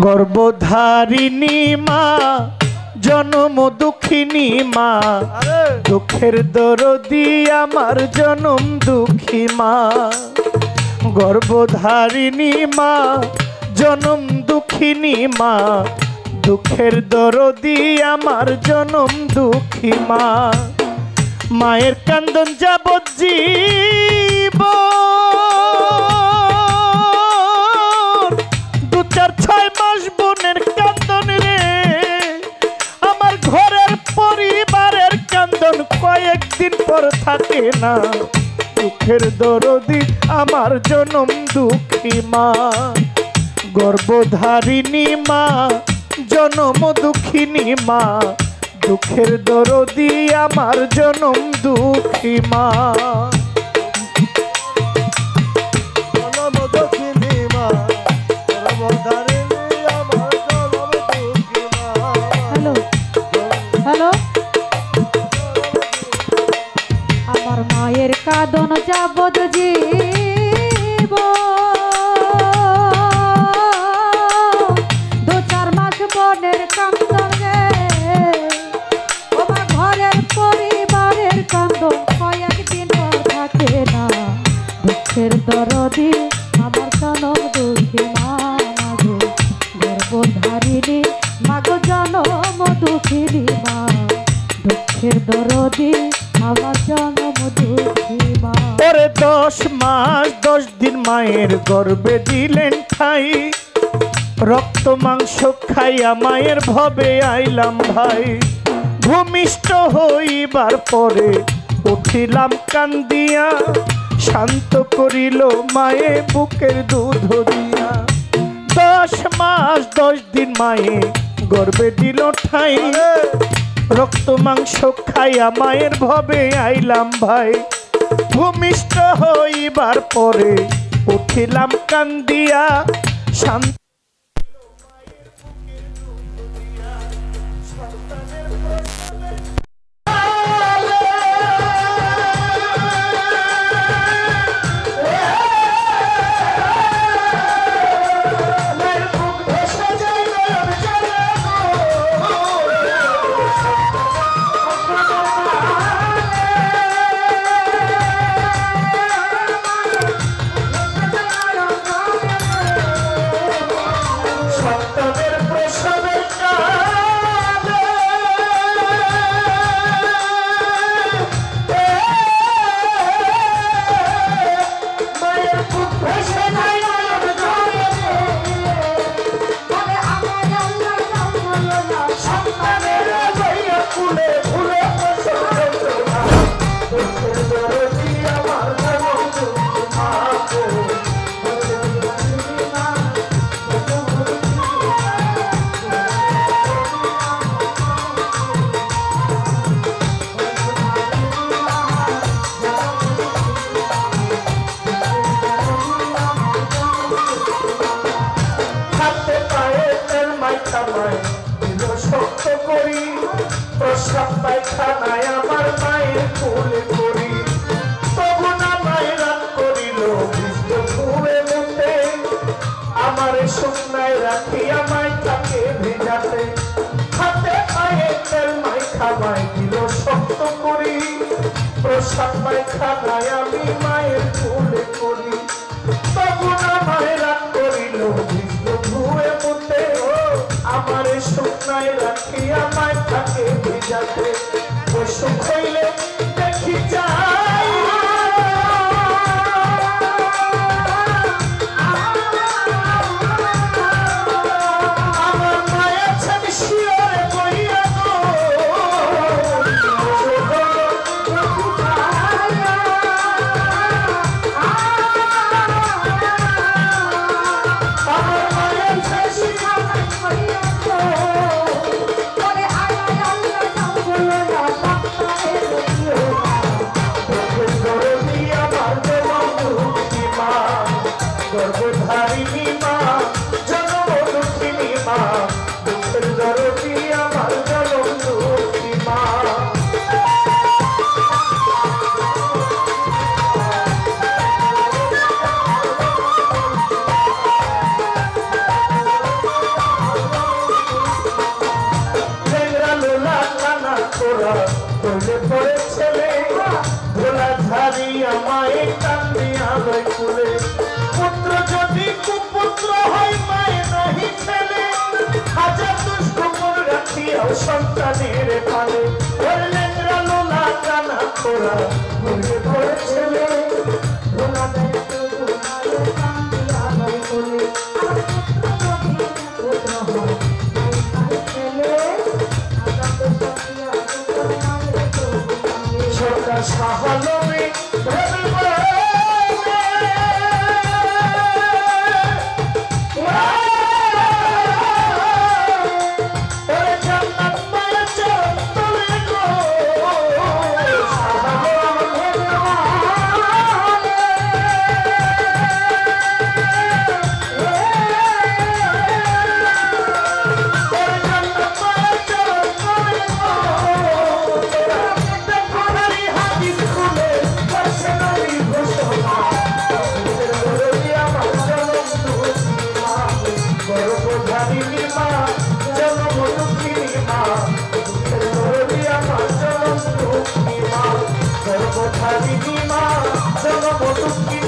গর্ভধারিণী মা জনম দুঃখিনী মা দুঃখের দরদি আমার জনম দুঃখী মা গর্ভধারিণী মা জনম দুঃখিনী মা দুঃখের দরদি আমার জনম দুঃখী মা মায়ের কান্দন যাবজ্জীব দু চার ছয় মাস বোনের কান্দন রে আমার ঘরের পরিবারের কান্দন কয়েকদিন পর থাকে না দুঃখের দরদি আমার জনম দুঃখী মা গর্ভধারিণী মা জনম দুঃখিনী মা দুঃখের দরদি আমার জনম দুঃখী মা জনম দুঃখিনী মা গর্ভধারিণী আমার জনম দুঃখী মা। হ্যালো হ্যালো আমার মায়ের কাঁদন যাবজ্জীব দু চার মাস বোনের কান্দন রে আমার ঘরের পরিবারের কান্দন কয়েকদিন পর থাকে না দুঃখের দরদি আমার জনম দুঃখী মা মাগো গর্ভধারিণী মাগো জনম দুঃখিনী মা দুঃখের দরদি আমার জনম দুঃখী মা। ওরে 10 মাস 10 দিন মায়ের গর্ভে দিলেন ঠাই রক্ত মাংস খাইয়া মায়ের ভবে আইলাম ভাই ভূমিষ্ঠ হইবার পরে উঠিলাম কান্দিয়া শান্ত করিল মায়ে বুকের দুধ দিয়া 10 মাস 10 দিন মায়ে গর্ভে দিল ঠাই রক্ত মাংস খাইয়া মায়ের ভবে আইলাম ভাই ভূমিষ্ঠ হইবার পরে উঠিলাম কান্দিয়া শান্ত প্রসাব পায়খানায় আমার মায়ের কোলে করি তবু না মায়ের রাত করিল বৃষ্ণ ঘুরে মুখে আমার শুকনায় রাখি আমায় তাকে ভেজাতে হাতে পায়ে তেল মাই খামায় দিল শক্ত করি প্রসাব পায়খানায় আমি মায়ের কোলে করি তবু না মায়ের রাত করিল বৃষ্ণ ঘুরে মুখে আমার শুকনায় রাখি আমায় তাকে ভেজাতে বসুক হইলে দেখি যাই আমার মায়ের ছবি শিওরে বইয়া গো আমার মায়ের ছবি তোরা ভুলে পড়েছিলে ভোলা দেয় তো ভোলায় কান্দি আমার কোলে আমার পুত্র হয় ছেলে সরকার সাহালমে জনম দুঃখী